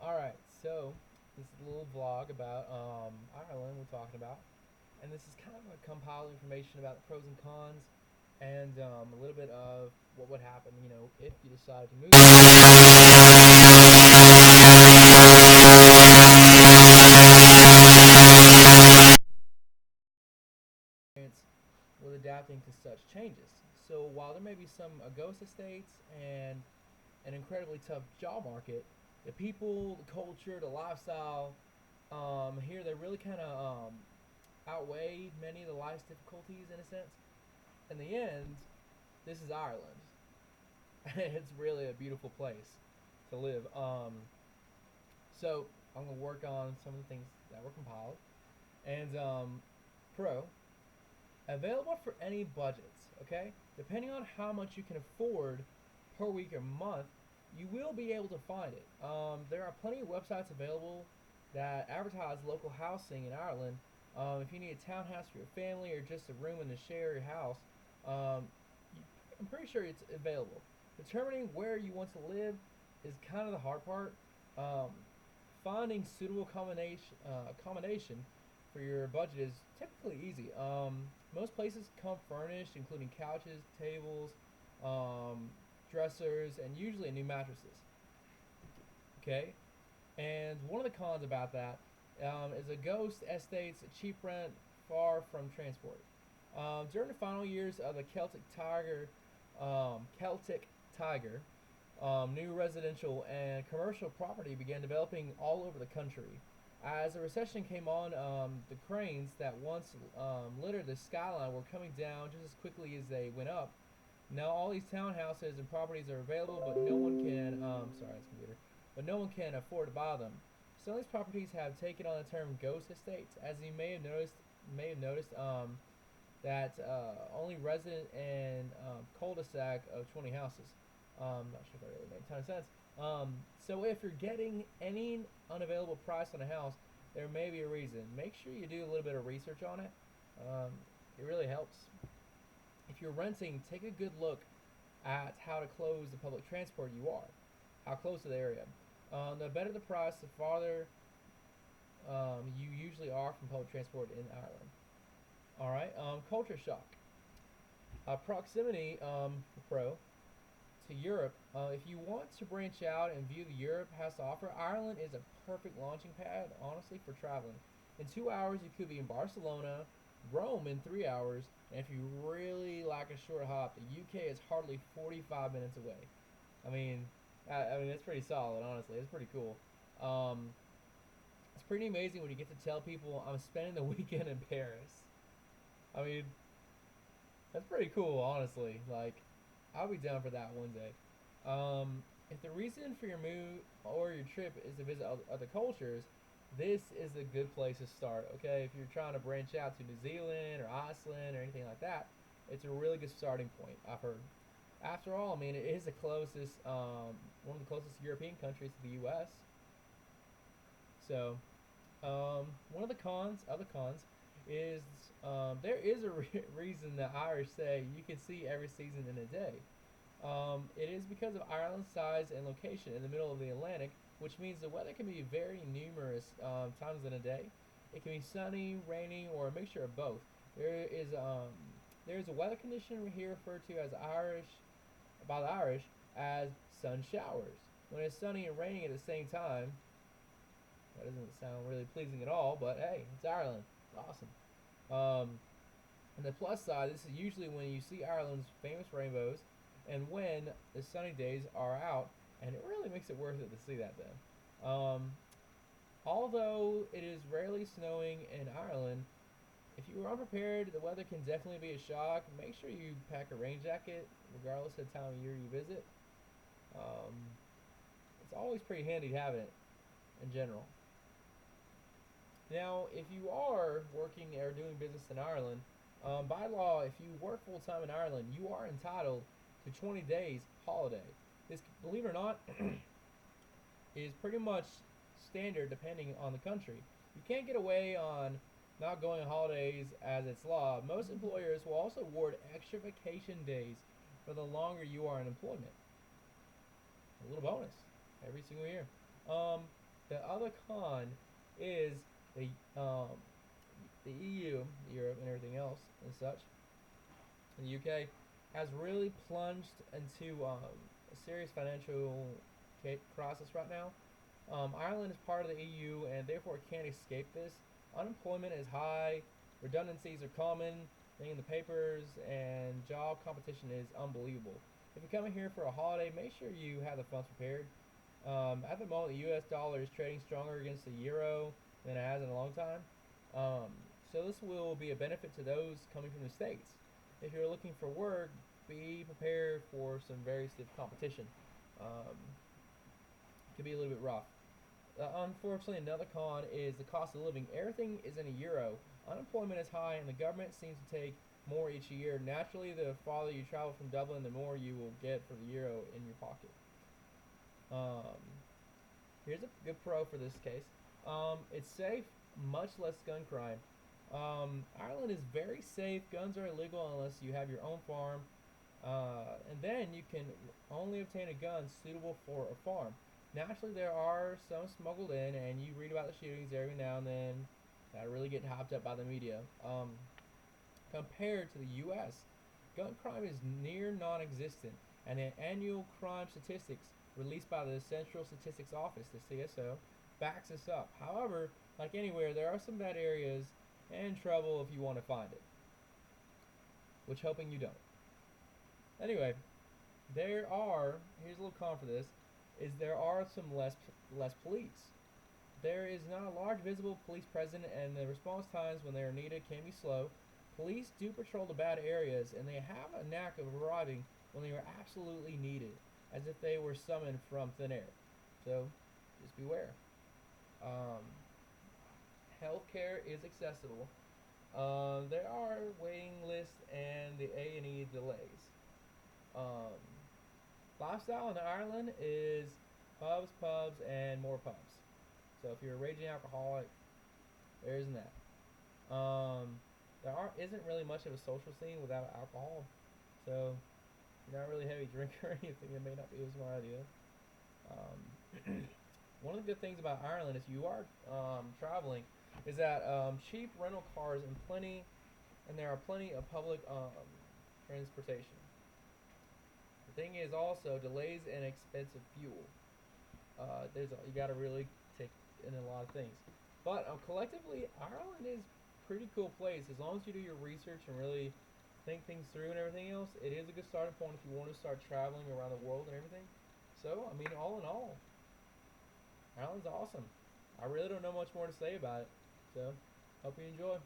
Alright, so this is a little vlog about Ireland we're talking about. And this is kind of a compiled information about the pros and cons and a little bit of what would happen, if you decided to move. With adapting to such changes. So while there may be some ghost estates and an incredibly tough job market, the people, the culture, the lifestyle, here they really kind of outweigh many of the life's difficulties in a sense. In the end, this is Ireland. It's really a beautiful place to live. So I'm gonna work on some of the things that were compiled and pro available for any budgets. Okay, depending on how much you can afford per week or month, you will be able to find it. There are plenty of websites available that advertise local housing in Ireland. If you need a townhouse for your family or just a room in the share your house, um, I'm pretty sure it's available. Determining where you want to live is kind of the hard part. Um, Finding suitable accommodation for your budget is typically easy. Most places come furnished, including couches, tables, um, dressers, and usually new mattresses. Okay, and one of the cons about that is a ghost estate's cheap rent far from transport. During the final years of the Celtic Tiger, new residential and commercial property began developing all over the country. As the recession came on, the cranes that once littered the skyline were coming down just as quickly as they went up. Now all these townhouses and properties are available, but no one can. Sorry, it's computer. But no one can afford to buy them. Some of these properties have taken on the term ghost estates, as you may have noticed that only resident in cul-de-sac of 20 houses. Not sure if that really made a ton of sense. So if you're getting any unavailable price on a house, there may be a reason. Make sure you do a little bit of research on it. It really helps. If you're renting, take a good look at how to close the public transport you are, how close to the area. The better the price, the farther you usually are from public transport in Ireland. All right, culture shock. Proximity, pro, to Europe. If you want to branch out and view the Europe has to offer, Ireland is a perfect launching pad, honestly, for traveling. In 2 hours, you could be in Barcelona, Rome in 3 hours, and if you really like a short hop, the UK is hardly 45 minutes away. I mean, I mean it's pretty solid, honestly. It's pretty cool. Um, it's pretty amazing when you get to tell people I'm spending the weekend in Paris. I mean, that's pretty cool, honestly. Like, I'll be down for that one day. If the reason for your move or your trip is to visit other cultures, this is a good place to start. Okay, if you're trying to branch out to New Zealand or Iceland or anything like that, it's a really good starting point. I've heard. After all, I mean, it is the closest, one of the closest European countries to the U.S. So, one of the other cons, is there is a reason the Irish say you can see every season in a day. It is because of Ireland's size and location in the middle of the Atlantic, which means the weather can be very numerous times in a day. It can be sunny, rainy, or a mixture of both. There is a weather condition here referred to as Irish by the Irish as sun showers. When it's sunny and raining at the same time, that doesn't sound really pleasing at all, but hey, it's Ireland. It's awesome. Um, and the plus side, this is usually when you see Ireland's famous rainbows and when the sunny days are out, and it really makes it worth it to see that then. Although it is rarely snowing in Ireland, if you are unprepared, the weather can definitely be a shock. Make sure you pack a rain jacket, regardless of the time of year you visit. Um, it's always pretty handy to have it in general. Now, if you are working or doing business in Ireland, by law, if you work full time in Ireland, you are entitled to 20 days holiday. This, believe it or not, is pretty much standard depending on the country. You can't get away on not going on holidays as it's law. Most employers will also award extra vacation days for the longer you are in employment. A little bonus every single year. Um, The other con is the um, the EU, Europe, and everything else and such. The UK has really plunged into a serious financial crisis right now. Ireland is part of the EU and therefore can't escape this. Unemployment is high, redundancies are common, being in the papers, and job competition is unbelievable. If you're coming here for a holiday, make sure you have the funds prepared. At the moment, the U.S. dollar is trading stronger against the euro than it has in a long time. Um, so this will be a benefit to those coming from the states. If you're looking for work, be prepared for some very stiff competition. It could be a little bit rough. Unfortunately, another con is the cost of living. Everything is in a euro. Unemployment is high, and the government seems to take more each year. Naturally, the farther you travel from Dublin, the more you will get for the euro in your pocket. Um, Here's a good pro for this case. It's safe, much less gun crime. Ireland is very safe. Guns are illegal unless you have your own farm. And then you can only obtain a gun suitable for a farm. Naturally, there are some smuggled in, and you read about the shootings every now and then that really get hopped up by the media. Compared to the U.S., gun crime is near non existent, and the annual crime statistics released by the Central Statistics Office, the CSO, backs this up. However, like anywhere, there are some bad areas and trouble if you want to find it, which hoping you don't. Anyway, here's a little con for this, is there are some less police. There is not a large visible police presence, and the response times when they are needed can be slow. Police do patrol the bad areas, and they have a knack of arriving when they are absolutely needed, as if they were summoned from thin air. So, just beware. Um, Healthcare is accessible. There are waiting lists and the A&E delays. Um, Lifestyle in Ireland is pubs, and more pubs. So if you're a raging alcoholic, there isn't that. Isn't really much of a social scene without alcohol. So if you're not really a heavy drinker or anything, it may not be a smart idea. Um, One of the good things about Ireland, if you are traveling, is that cheap rental cars and there are plenty of public transportation. The thing is also delays and expensive fuel. You got to really take in a lot of things. But collectively, Ireland is a pretty cool place as long as you do your research and really think things through and everything else. It is a good starting point if you want to start traveling around the world and everything. So, I mean, all in all, Ireland's awesome. I really don't know much more to say about it. So, hope you enjoy.